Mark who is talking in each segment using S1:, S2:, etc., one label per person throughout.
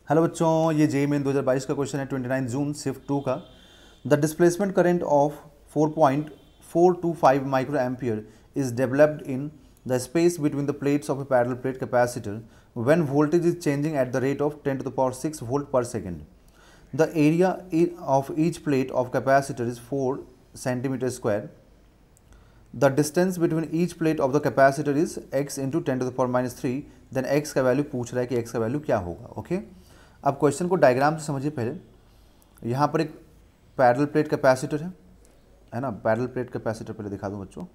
S1: Hello बच्चों, ये जे main 2022 का क्वेश्चन है 29 जून शिफ्ट 2 का। The displacement current of 4.425 micro ampere is developed in the space between the plates of a parallel plate capacitor when voltage is changing at the rate of 10⁶ volt per second. The area of each plate of capacitor is 4 centimetre square. The distance between each plate of the capacitor is x into 10⁻³ then x का value पूछ रहा है कि x का value क्या होगा। Okay, अब question को डायग्राम से समझिए। पहले यहाँ पर एक पैरेलल प्लेट कैपेसिटर है ना। पैरेलल प्लेट कैपेसिटर पहले दिखा दूँ बच्चों,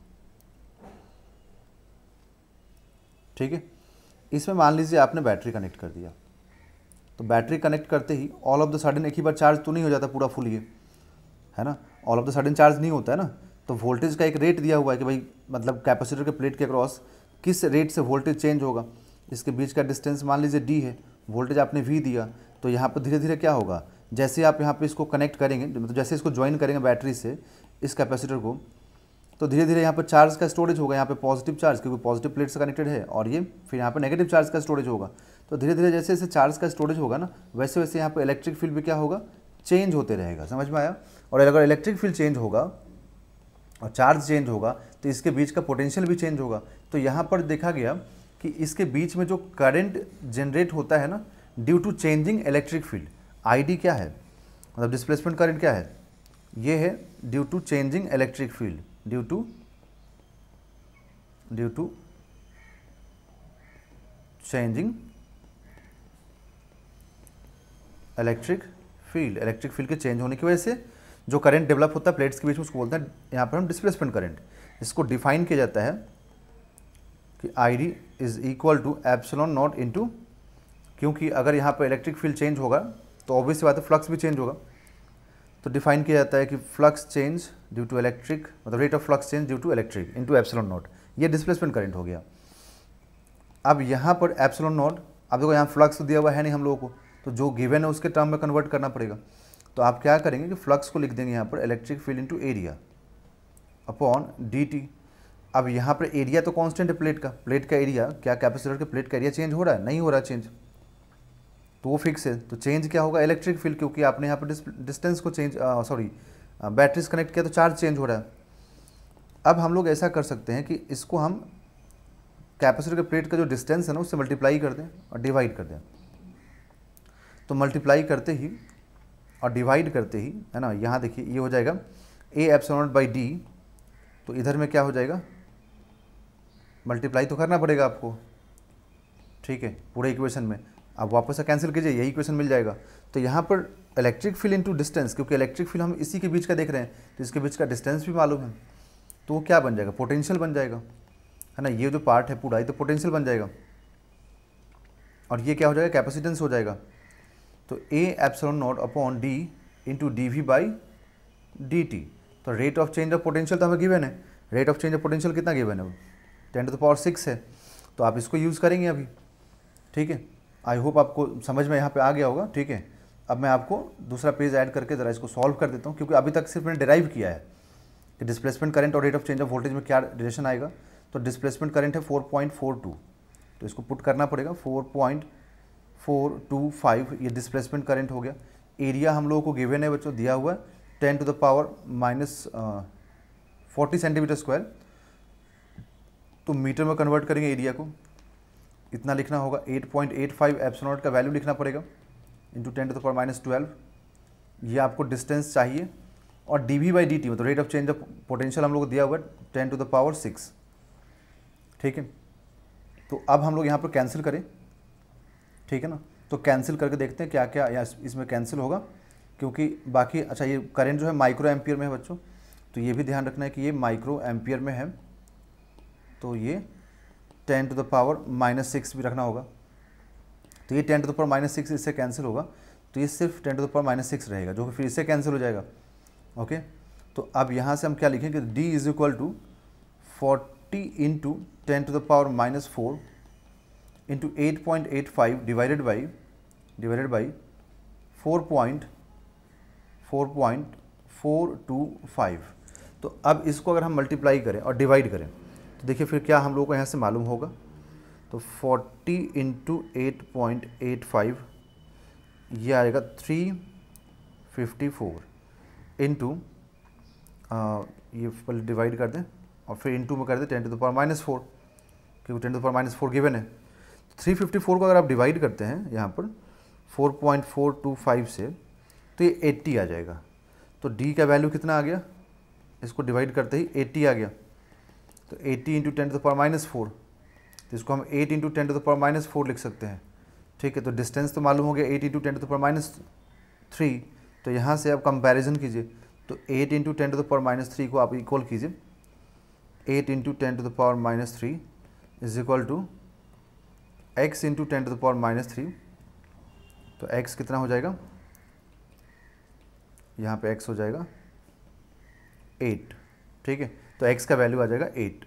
S1: ठीक है। इसमें मान लीजिए आपने बैटरी कनेक्ट कर दिया, तो बैटरी कनेक्ट करते ही ऑल ऑफ द सडन एक ही बार चार्ज तो नहीं हो जाता पूरा फुल, ये है ना। All of the sudden charge नहीं होता है ना। तो वोल्टेज का एक रेट दिया हुआ है कि भाई मतलब कैपेसिटर के प्लेट के अक्रॉस किस रेट से वोल्टेज चेंज होगा। इसके बीच का डिस्टेंस मान लीजिए d है, वोल्टेज आपने v दिया। तो यहाँ पर धीरे धीरे क्या होगा, जैसे आप यहाँ पे इसको कनेक्ट करेंगे, मतलब जैसे इसको ज्वाइन करेंगे बैटरी से इस कैपेसिटर को, तो धीरे धीरे यहाँ पर चार्ज का स्टोरेज होगा। यहाँ पे पॉजिटिव चार्ज, क्योंकि पॉजिटिव प्लेट से कनेक्टेड है, और ये फिर यहाँ पर नेगेटिव चार्ज का स्टोरेज होगा। तो धीरे धीरे जैसे जैसे चार्ज का स्टोरेज होगा ना, वैसे वैसे यहाँ पर इलेक्ट्रिक फील्ड भी क्या होगा, चेंज होते रहेगा। समझ में आया। और अगर इलेक्ट्रिक फील्ड चेंज होगा और चार्ज चेंज होगा तो इसके बीच का पोटेंशियल भी चेंज होगा। तो यहाँ पर देखा गया कि इसके बीच में जो करंट जनरेट होता है ना, due to changing electric field, ID क्या है, मतलब डिस्प्लेसमेंट करंट क्या है, ये है due to changing electric field, due to changing electric field के चेंज होने की वजह से जो करंट डेवलप होता है प्लेट्स के बीच में, उसको बोलते हैं यहाँ पर हम डिस्प्लेसमेंट करंट। इसको डिफाइन किया जाता है कि ID is equal to epsilon naught into, क्योंकि अगर यहाँ पर इलेक्ट्रिक फील्ड चेंज होगा तो ऑब्वियस बात है फ्लक्स भी चेंज होगा। तो डिफाइन किया जाता है कि flux change due to electric, मतलब rate of flux change due to electric into epsilon nought, ये डिस्प्लेसमेंट करंट हो गया। अब यहाँ पर एप्सिलॉन नॉट, अब देखो यहाँ फ्लक्स तो दिया हुआ है नहीं हम लोगों को, तो जो गिवन है उसके टर्म में कन्वर्ट करना पड़ेगा। तो आप क्या करेंगे कि फ्लक्स को लिख देंगे यहाँ पर electric field into area upon dt। अब यहाँ पर एरिया तो कांस्टेंट है प्लेट का एरिया, क्या कैपेसिटर के प्लेट का एरिया चेंज हो रहा है, नहीं हो रहा चेंज, तो वो फिक्स है। तो चेंज क्या होगा, इलेक्ट्रिक फील्ड, क्योंकि आपने यहाँ पर डिस्टेंस को चेंज बैटरी से कनेक्ट किया तो चार्ज चेंज हो रहा है। अब हम लोग ऐसा कर सकते हैं कि इसको हम कैपेसिटर के प्लेट का जो डिस्टेंस है ना उससे मल्टीप्लाई कर दें और डिवाइड कर दें। तो मल्टीप्लाई करते ही और डिवाइड करते ही, है ना, यहाँ देखिए ये हो जाएगा a epsilon not by d। तो इधर में क्या हो जाएगा, मल्टीप्लाई तो करना पड़ेगा आपको, ठीक है, पूरे इक्वेशन में। अब वापस से कैंसिल कीजिए, यही इक्वेशन मिल जाएगा। तो यहाँ पर इलेक्ट्रिक फील्ड इंटू डिस्टेंस, क्योंकि इलेक्ट्रिक फील्ड हम इसी के बीच का देख रहे हैं तो इसके बीच का डिस्टेंस भी मालूम है, तो वो क्या बन जाएगा, पोटेंशियल बन जाएगा, है ना। ये जो पार्ट है पूरा, ये तो पोटेंशियल बन जाएगा, और ये क्या हो जाएगा, कैपेसिटेंस हो जाएगा। तो a epsilon not upon d into dv by dt। तो rate of change of potential तो हमें गिवन है, rate of change of potential कितना गिवन है, 10⁶ है। तो आप इसको यूज़ करेंगे अभी, ठीक है। आई होप आपको समझ में यहाँ पे आ गया होगा, ठीक है। अब मैं आपको दूसरा पेज ऐड करके ज़रा इसको सॉल्व कर देता हूँ, क्योंकि अभी तक सिर्फ मैंने डिराइव किया है कि डिस्प्लेसमेंट करंट और rate of change of voltage में क्या रिलेशन आएगा। तो डिस्प्लेसमेंट करंट है 4.42, तो इसको पुट करना पड़ेगा 4.425, ये डिस्प्लेसमेंट करंट हो गया। एरिया हम लोगों को गिवन है बच्चों, दिया हुआ है 10⁻⁻40 सेंटीमीटर स्क्वायर। तो मीटर में कन्वर्ट करेंगे एरिया को, इतना लिखना होगा 8.85 एप्सिलॉन नॉट का वैल्यू लिखना पड़ेगा इंटू 10⁻12। ये आपको डिस्टेंस चाहिए, और dv बाई dt मतलब rate of change of potential हम लोग को दिया हुआ है 10⁶, ठीक है। तो अब हम लोग यहाँ पर कैंसिल करें, ठीक है ना। तो कैंसिल करके देखते हैं क्या क्या इसमें कैंसिल होगा, क्योंकि बाकी अच्छा ये करंट जो है माइक्रो एम्पियर में है बच्चों, तो ये भी ध्यान रखना है कि ये माइक्रो एम्पियर में है। तो ये 10⁻⁻6 भी रखना होगा। तो ये 10⁻⁻6 इससे कैंसिल होगा, तो ये सिर्फ 10⁻⁻6 रहेगा, जो कि फिर इससे कैंसिल हो जाएगा। ओके, तो अब यहाँ से हम क्या लिखेंगे, d is equal to 40 into 10⁻⁻4 into 8.85 divided by 4.425। तो अब इसको अगर हम मल्टीप्लाई करें और डिवाइड करें तो देखिए फिर क्या हम लोगों को यहाँ से मालूम होगा। तो 40 इंटू 8.85 ये आएगा 354 इंटू, ये पहले डिवाइड कर दें और फिर इंटू में कर दें 10 टू द पावर -4, क्योंकि 10 टू द पावर -4 गिवन है। 354 को अगर आप डिवाइड करते हैं यहाँ पर 4.425 से, तो ये 80 आ जाएगा। तो डी का वैल्यू कितना आ गया, इसको डिवाइड करते ही 80 आ गया। तो 80 इंटू 10 टू द पावर -4, तो इसको हम 8 इंटू 10 टू द पावर -4 लिख सकते हैं। ठीक है, तो डिस्टेंस तो मालूम हो गया 8 इंटू 10 टू द पावर -3। तो यहाँ से आप कंपैरिजन कीजिए, तो 8 इंटू 10 टू द पावर -3 को आप इक्वल कीजिए 8 into 10 to the power -3 is equal to x into 10 to the power -3। तो x कितना हो जाएगा, यहाँ पे x हो जाएगा 8। ठीक है, तो x का वैल्यू आ जाएगा 8।